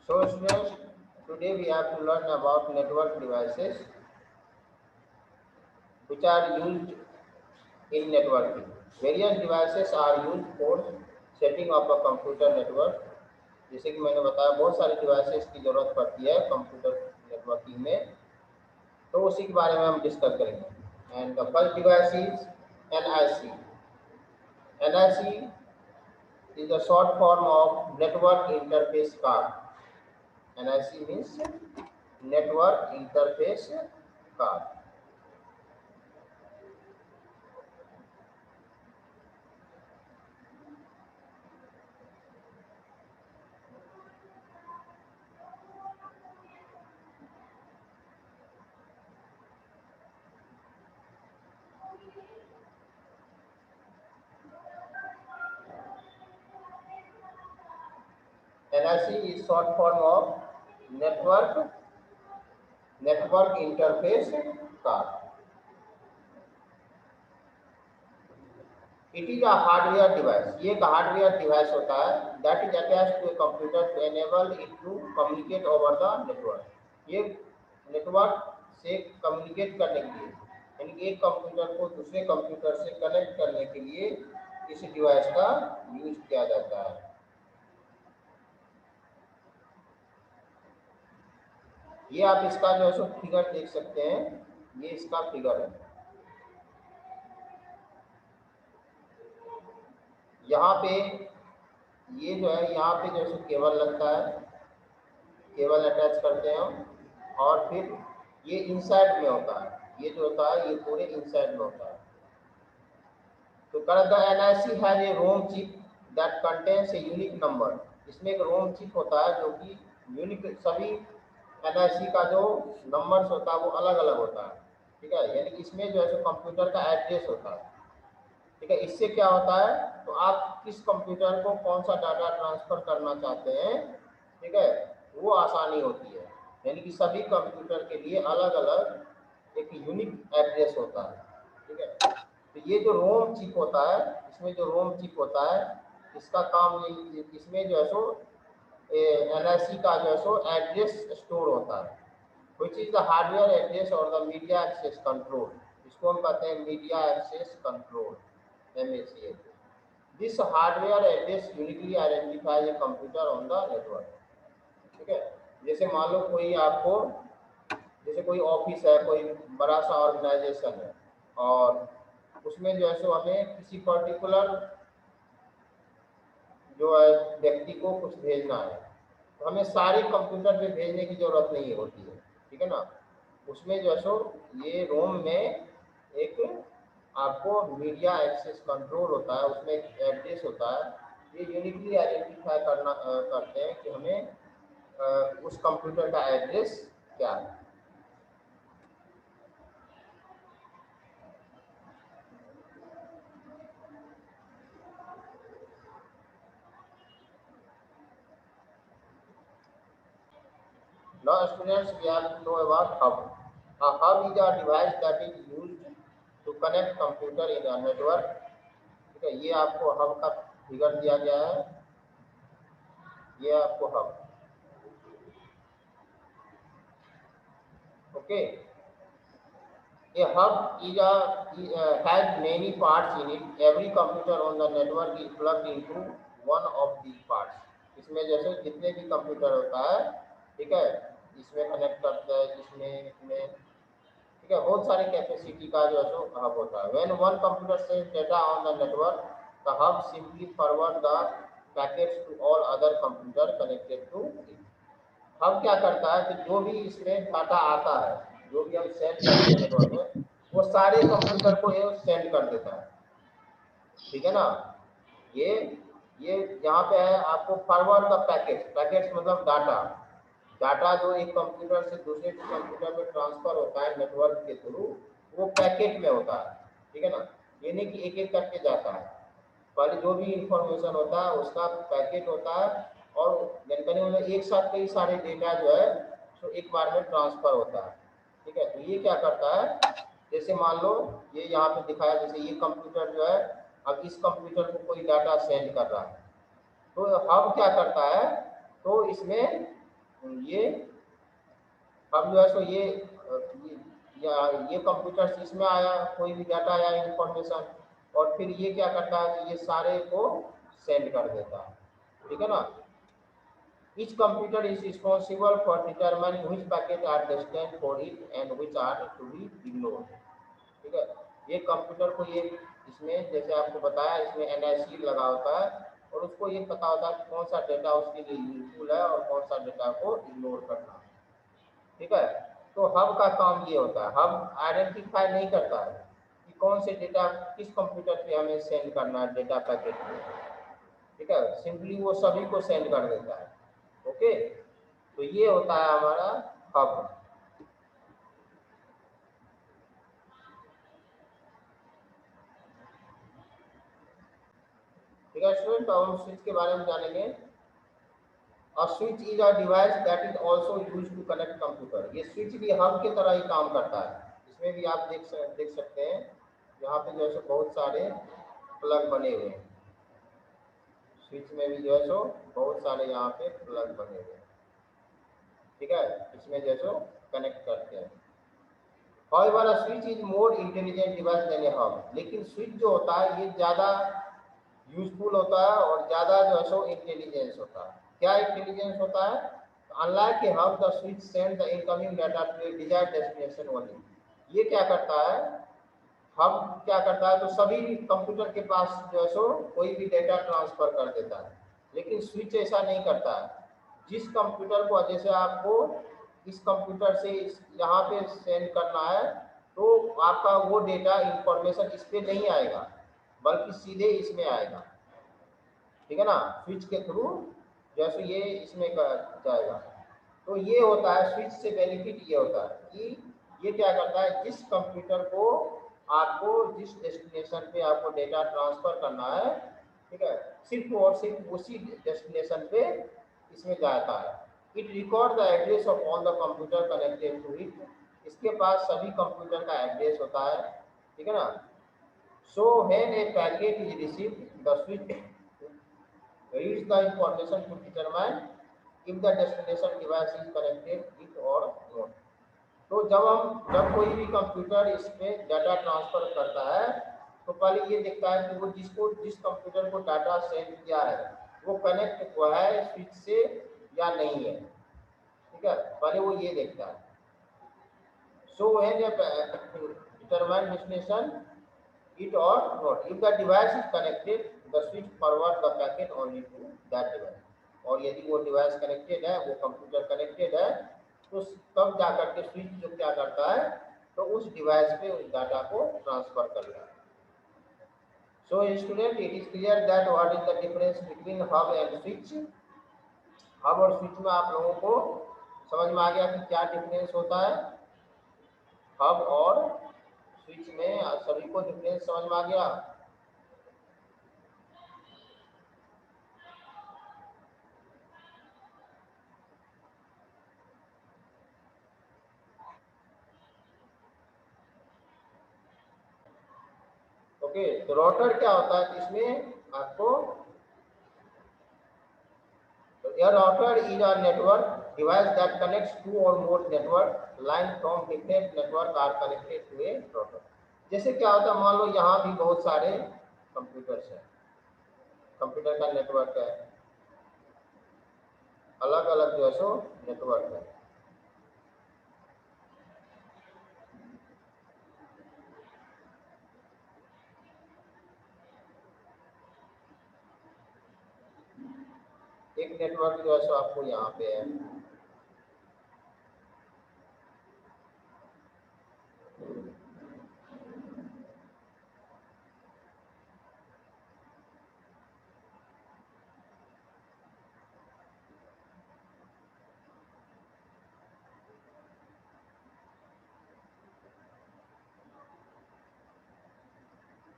So students, today we have to learn about network devices which are used in networking. Various devices are used for setting up a computer network. जैसे कि मैंने बताया बहुत सारे devices की ज़रूरत पड़ती है कंप्यूटर नेटवर्किंग में, तो उसी के बारे में हम डिस्कस करेंगे। And the first device is NIC. NIC is a short form of Network Interface Card. NIC means Network Interface Card. NIC is short form of Network Interface Card. It is a hardware device. ये एक hardware device होता है that is attached to a computer to enable it to communicate over the network. ये network से communicate करने के लिए, यानी कि एक कंप्यूटर को दूसरे कंप्यूटर से कनेक्ट करने के लिए इस डिवाइस का यूज किया जाता है। ये आप इसका जो है सो फिगर देख सकते हैं, ये इसका फिगर है। यहाँ पे ये जो है, यहाँ पे जो है केबल लगता है, केबल अटैच करते हैं हम, और फिर ये इनसाइड में होता है, ये जो होता है ये पूरे इनसाइड में होता है। तो the NIC has a ROM chip that contains a unique number. इसमें एक रोम चिप होता है जो कि यूनिक, सभी NIC का जो नंबर्स होता है वो अलग अलग होता है, ठीक है। यानी कि इसमें जो है सो कंप्यूटर का एड्रेस होता है, ठीक है। इससे क्या होता है, तो आप किस कंप्यूटर को कौन सा डाटा ट्रांसफर करना चाहते हैं, ठीक है, वो आसानी होती है। यानी कि सभी कंप्यूटर के लिए अलग अलग एक यूनिक एड्रेस होता है, ठीक है। तो ये जो रोम चिप होता है, इसमें जो रोम चिप होता है, इसका काम ये, इसमें जो है सो NIC का जो है सो एड्रेस स्टोर होता है, which is the hardware address और द मीडिया एक्सेस कंट्रोल। इसको हम कहते हैं media access control, MACL. This hardware address uniquely identifies a computer on the network, ठीक है। जैसे मान लो कोई आपको, जैसे कोई ऑफिस है, कोई बड़ा सा ऑर्गेनाइजेशन है, और उसमें जो है सो हमें किसी पर्टिकुलर जो है व्यक्ति को कुछ भेजना है, तो हमें सारे कंप्यूटर पे भेजने की जरूरत नहीं होती है, ठीक है ना। उसमें जो है सो ये रोम में एक आपको मीडिया एक्सेस कंट्रोल होता है, उसमें एक एड्रेस होता है। ये यूनिकली आइडेंटिफाई करते हैं कि हमें उस कंप्यूटर का एड्रेस क्या है। Now students, we have to know about hub. A hub is a device that is used to connect computer in a network, ठीक है। ये आपको हब का फिगर दिया गया है, ये आपको hub, okay. A hub has many parts in it. Every computer on the network is plugged into one of these parts. इसमें जैसे जितने भी कंप्यूटर होता है, ठीक है, इसमें कनेक्ट करता है, इसमें, ठीक है, बहुत सारे कैपेसिटी का जो है सो हब होता है। When one computer sends data on the network, the hub simply forward the packets to all other computer connected to it. Hub क्या करता है कि जो भी इसमें डाटा आता है, जो भी हम सेंड करते हैं नेटवर्क में, वो सारे कंप्यूटर को ये सेंड कर देता है, ठीक है ना। ये ये यहाँ पे है आपको फॉरवर्ड का पैकेट्स मतलब डाटा जो एक कंप्यूटर से दूसरे कंप्यूटर में ट्रांसफर होता है नेटवर्क के थ्रू, वो पैकेट में होता है, ठीक है ना। ये नहीं कि एक एक करके जाता है, पहले जो भी इंफॉर्मेशन होता है उसका पैकेट होता है, और जानकारी मतलब एक साथ कई सारे डेटा जो है तो एक बार में ट्रांसफर होता है, ठीक है। तो ये क्या करता है, जैसे मान लो ये यहाँ पे दिखाया, जैसे ये कंप्यूटर जो है, अब इस कंप्यूटर को कोई डाटा सेंड कर रहा है, तो हब क्या करता है, तो इसमें ये अब जो है सो ये कंप्यूटर इसमें आया, कोई भी डाटा आया इंफॉर्मेशन, और फिर ये क्या करता है कि ये सारे को सेंड कर देता है, ठीक है ना। Each computer is responsible for determining which packets are destined for it and which are to be ignored, ठीक है। ये कंप्यूटर को ये इसमें जैसे आपको बताया इसमें NIC लगा होता है, और उसको ये पता होता है कि कौन सा डेटा उसके लिए यूजफुल है और कौन सा डेटा को इग्नोर करना है, ठीक है। तो हब का काम ये होता है, हब आइडेंटिफाई नहीं करता है कि कौन से डेटा किस कंप्यूटर पे हमें सेंड करना है डेटा पैकेट में, ठीक है। सिंपली वो सभी को सेंड कर देता है, ओके। तो ये होता है हमारा हब। ठीक है स्टूडेंट, तो हम स्विच के बारे में जानेंगे। A switch is a device that is also used to connect computer। ये स्विच भी हब की तरह ही काम करता है। इसमें भी आप देख सकते हैं यहाँ पे जो है बहुत सारे प्लग बने हुए हैं। स्विच में भी जो है सो बहुत सारे यहाँ पे प्लग बने हुए हैं, ठीक है। इसमें जो है सो कनेक्ट करते हैं। However, a switch is more intelligent device than a hub। लेकिन स्विच जो होता है ये ज़्यादा यूजफुल होता है और ज़्यादा जो है सो इंटेलिजेंस होता है। क्या इंटेलिजेंस होता है? Unlike a hub, the switch send the incoming data to a desired destination only. ये क्या करता है, हब क्या करता है, तो सभी कंप्यूटर के पास जो है सो कोई भी डेटा ट्रांसफर कर देता है, लेकिन स्विच ऐसा नहीं करता है। जिस कंप्यूटर को जैसे आपको इस कंप्यूटर से यहाँ पे सेंड करना है, तो आपका वो डेटा इंफॉर्मेशन इस पे नहीं आएगा बल्कि सीधे इसमें आएगा, ठीक है ना। स्विच के थ्रू जैसे ये इसमें जाएगा। तो ये होता है स्विच से बेनिफिट ये होता है कि ये क्या करता है, जिस कंप्यूटर को आपको जिस डेस्टिनेशन पे आपको डेटा ट्रांसफर करना है, ठीक है, सिर्फ और सिर्फ उसी डेस्टिनेशन पे इसमें जाता है। It record the address of all the computer connected to it. इसके पास सभी कंप्यूटर का एड्रेस होता है, ठीक है ना। So when A packet is received, the switch reads the information to determine if the destination device is connected it or not। तो जब कोई भी कंप्यूटर इस पे डाटा ट्रांसफर करता है, तो पहले ये देखता है कि वो जिस कंप्यूटर को डाटा सेंड किया है वो कनेक्ट हुआ है स्विच से या नहीं है, ठीक है। पहले वो ये देखता है। So when determine destination it or not, if the device is connected, the switch forward the packet only to that device। और यदि वो डिवाइस कनेक्टेड है, वो कंप्यूटर कनेक्टेड है, तो तब जाकर के स्विच जो क्या करता है, तो उस डिवाइस पे उस डाटा को ट्रांसफर करता है। So student, it is clear that what is the difference between hub and switch. Hub और स्विच में आप लोगों को समझ में आ गया कि क्या डिफरेंस होता है। हब और स्विच में सभी को डिफरेंस समझ में आ गया। ओके, तो राउटर क्या होता है इसमें आपको, a router is a network device that connects two or more network line from different network are connected to a router। जैसे क्या होता है, मान लो यहाँ भी बहुत सारे कंप्यूटर्स हैं, कंप्यूटर का नेटवर्क है, अलग अलग जो है सो नेटवर्क है। एक नेटवर्क जो है सो आपको यहाँ पे है,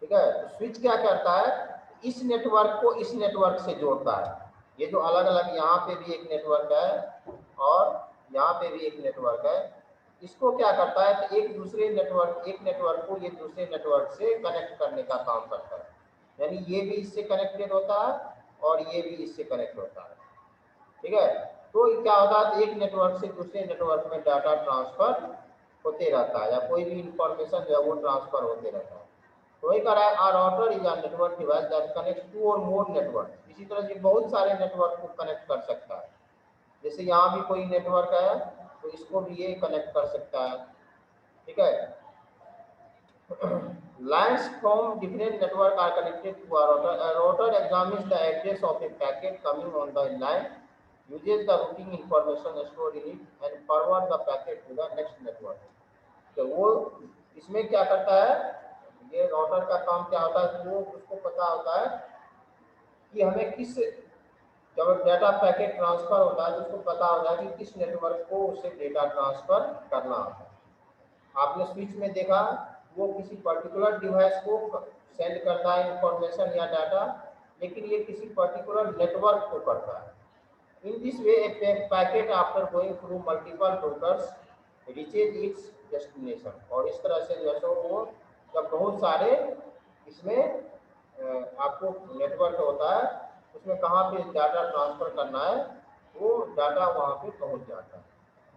ठीक है। तो स्विच क्या करता है, इस नेटवर्क को इस नेटवर्क से जोड़ता है। ये जो अलग अलग यहाँ पे भी एक नेटवर्क है और यहाँ पे भी एक नेटवर्क है, इसको क्या करता है कि एक नेटवर्क को ये दूसरे नेटवर्क से कनेक्ट करने का काम करता है। यानी ये भी इससे कनेक्टेड होता है और ये भी इससे कनेक्ट होता है, ठीक है। तो क्या होता है, एक नेटवर्क से दूसरे नेटवर्क में डाटा ट्रांसफर होते रहता है, या कोई भी इंफॉर्मेशन जो है वो ट्रांसफर होते रहता है। तो वही कह रहा है, आर router is a network device that connect two or more network. इसी तरह से बहुत सारे नेटवर्क को कनेक्ट कर सकता है। जैसे यहाँ भी कोई नेटवर्क है तो इसको भी ये कनेक्ट कर सकता है, ठीक है। Lines from different network are connected to a router. A router examines the address of a packet coming on the line, uses the routing information stored in it, and forward the packet to the next network. तो वो इसमें क्या करता है, ये router का काम क्या होता है, वो उसको पता होता है कि हमें किस, जब डाटा पैकेट ट्रांसफर होता है तो उसको पता होता है कि किस नेटवर्क को उसे डेटा ट्रांसफर करना होता है। आपने स्विच में देखा, वो किसी पर्टिकुलर डिवाइस को सेंड करता है इंफॉर्मेशन या डाटा, लेकिन ये किसी पर्टिकुलर नेटवर्क को करता है। In this way A packet after going through multiple routers reaches it's destination. और इस तरह से जो है वो जब बहुत सारे इसमें आपको नेटवर्क होता है, उसमें कहाँ पे डाटा ट्रांसफर करना है, वो डाटा वहाँ पे पहुँच जाता है।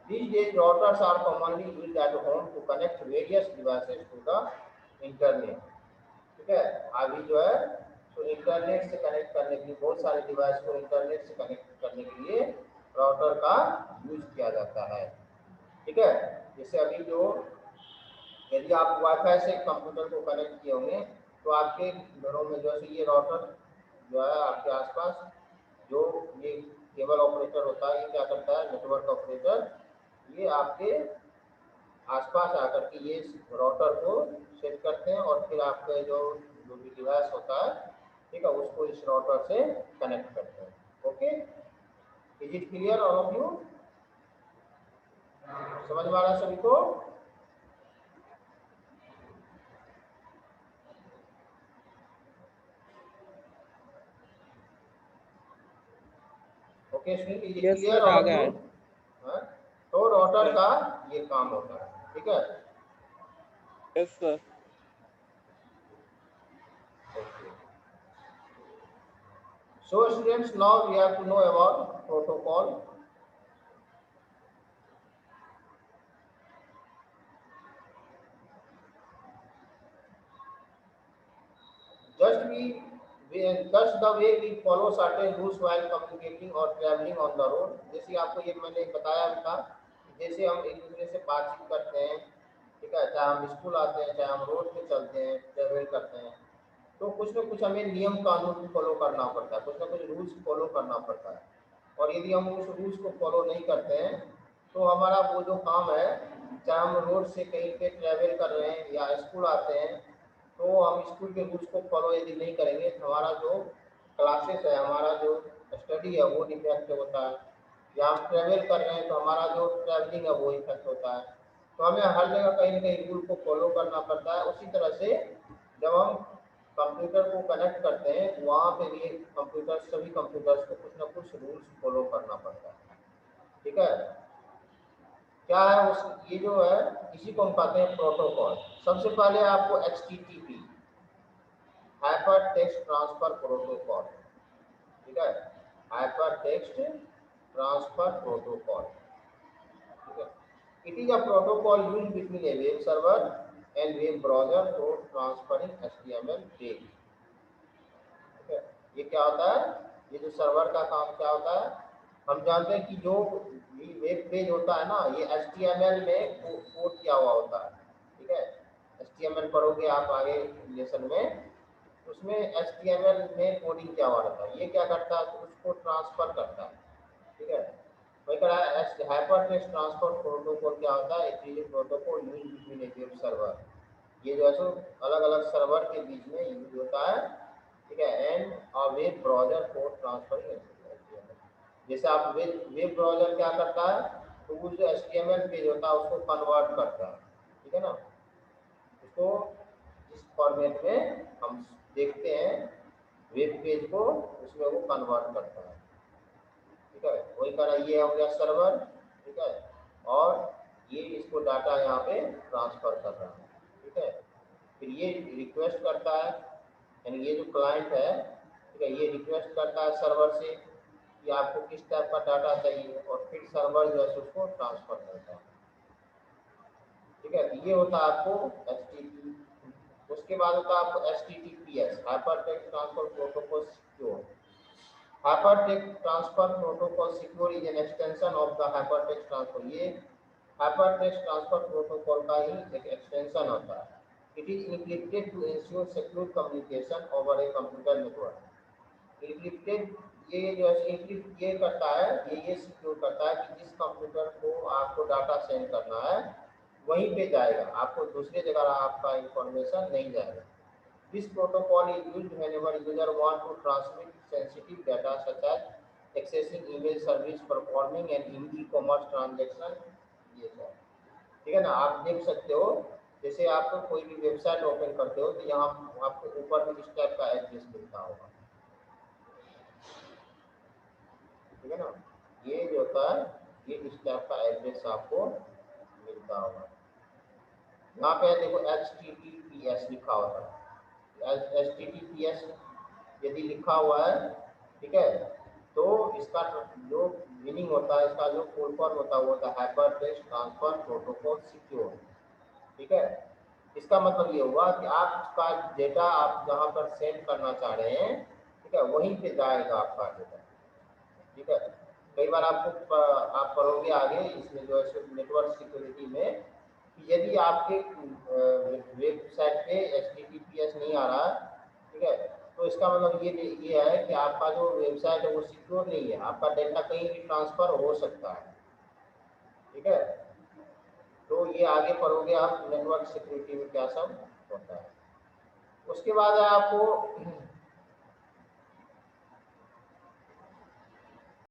These days, routers are commonly used at home to connect various devices to the internet. ठीक है, अभी जो है तो इंटरनेट से कनेक्ट करने के लिए, बहुत सारे डिवाइस को इंटरनेट से कनेक्ट करने के लिए राउटर का यूज किया जाता है। ठीक है, जैसे अभी जो, यदि आप वाईफाई से कंप्यूटर को कनेक्ट किए होंगे तो आपके घरों में जो है ये राउटर जो है आपके आसपास जो ये केबल ऑपरेटर होता है, ये क्या करता है, नेटवर्क ऑपरेटर, ये आपके आसपास आकर के ये राउटर को सेट करते हैं और फिर आपके जो भी डिवाइस होता है, ठीक है, उसको इस राउटर से कनेक्ट करते हैं। Okay, is it clear all of you? समझ में आ रहा है सभी को? Okay, is it clear all of you? तो राउटर का ये काम होता है, ठीक है। Yes sir. So students, now we have to know about protocol. Just the way we follow certain rules while communicating or traveling on the road. जैसे आपको ये मैंने बताया था, जैसे हम एक दूसरे से बातचीत करते हैं, ठीक है, चाहे हम स्कूल आते हैं, चाहे हम रोड पे चलते हैं, ट्रेवल करते हैं, तो कुछ ना कुछ हमें नियम कानून फॉलो करना पड़ता है, कुछ ना कुछ रूल्स फॉलो करना पड़ता है। और यदि हम उस रूल्स को फॉलो नहीं करते हैं तो हमारा वो जो काम है, चाहे हम रोड से कहीं पे ट्रेवल कर रहे हैं या स्कूल आते हैं, तो हम स्कूल के रूल्स को फॉलो यदि नहीं करेंगे तो हमारा जो क्लासेस है, हमारा जो स्टडी है वो इफेक्ट होता है, या हम ट्रेवल कर रहे हैं तो हमारा जो ट्रैवलिंग है वो इफेक्ट होता है। तो हमें हर जगह कहीं ना कहीं रूल को फॉलो करना पड़ता है। उसी तरह से जब हम कंप्यूटर को कनेक्ट करते हैं, वहाँ पे भी कंप्यूटर, सभी कंप्यूटर्स को कुछ ना कुछ रूल्स फॉलो करना पड़ता है, ठीक है। क्या है उस, ये जो है इसी को हम कहते हैं प्रोटोकॉल। सबसे पहले आपको HTTP, hyper text transfer protocol, ठीक है, हाइपर टेक्स्ट ट्रांसफर प्रोटोकॉल, ठीक है। It is a protocol used between A web server and web browser for transferring HTML page. ठीक है, ये क्या होता है, ये जो सर्वर का काम क्या होता है, हम जानते हैं कि जो वेब पेज होता है ना, ये HTML में कोड किया हुआ होता है, ठीक है। HTML पढ़ोगे आप आगे लेसन में, उसमें HTML में कोडिंग क्या हुआ रहता है, ये क्या करता है, तो उसको ट्रांसफर करता है, ठीक है। वही कह रहा है हाइपर टेक्स्ट ट्रांसफर प्रोटोकॉल क्या होता है, it is protocol used between A web server, ये जो है सो अलग अलग सर्वर के बीच में यूज होता है, ठीक है, and a web browser for transferring HTML। जैसे आप वेब ब्राउजर क्या करता है, तो वो जो HTML पेज होता है उसको कन्वर्ट करता है, ठीक है ना, उसको जिस फॉर्मेट में हम देखते हैं वेब पेज को, उसमें वो कन्वर्ट करता है, ठीक है। वही कह रहा है, ये हो गया सर्वर, ठीक है, और ये इसको डाटा यहाँ पे ट्रांसफर कर रहा है, ठीक है। फिर ये रिक्वेस्ट करता है, यानी ये जो क्लाइंट है, ठीक है, ये रिक्वेस्ट करता है सर्वर से कि आपको किस टाइप का डाटा चाहिए, और फिर सर्वर जो है उसको ट्रांसफर करता है। ठीक है, तो ये होता है आपको HTTP। उसके बाद होता है आपको HTTPS, hypertext transfer protocol secure. Hypertext transfer protocol secure is an extension of the hypertext transfer. ये हाइपरटेक्स्ट ट्रांसफर प्रोटोकॉल का ही एक एक्सटेंशन होता है। It is encrypted to ensure secure communication over a computer network. Encrypted, ये जो है encrypt ये करता है, ये सिक्योर करता है कि जिस कंप्यूटर को आपको डाटा सेंड करना है वहीं पे जाएगा, आपको दूसरी जगह आपका इंफॉर्मेशन नहीं जाएगा। This protocol is used whenever user want to transmit sensitive data such as accessing email service, performing an e-commerce transaction. ये सब ठीक है ना, आप देख सकते हो जैसे आप कोई भी वेबसाइट ओपन करते हो तो यहाँ आपको ऊपर में इस टाइप का एड्रेस मिलता होगा। ठीक है ना, ये जो होता है ये इस टाइप का एड्रेस आपको मिलता होगा। यहाँ पे देखो HTTPS लिखा होता है। HTTPS यदि लिखा हुआ है, ठीक है, तो इसका जो मीनिंग होता है, इसका जो फुल फॉर्म होता है वो होता है हाइपरटेक्स्ट ट्रांसफर प्रोटोकॉल सिक्योर। ठीक है, इसका मतलब ये हुआ कि आपका डेटा आप जहाँ पर सेंड करना चाह रहे हैं, ठीक है, वहीं पे जाएगा आपका डेटा। ठीक है, कई बार आपको आप पढ़ोगे आगे इसमें जो है नेटवर्क सिक्योरिटी में कि यदि आपके वेबसाइट पे HTTPS नहीं आ रहा है, ठीक है, तो इसका मतलब ये है कि आपका जो वेबसाइट है वो सिक्योर नहीं है, आपका डेटा कहीं भी ट्रांसफर हो सकता है। ठीक है, तो ये आगे पढ़ोगे आप नेटवर्क सिक्योरिटी में क्या सब होता है। उसके बाद है आपको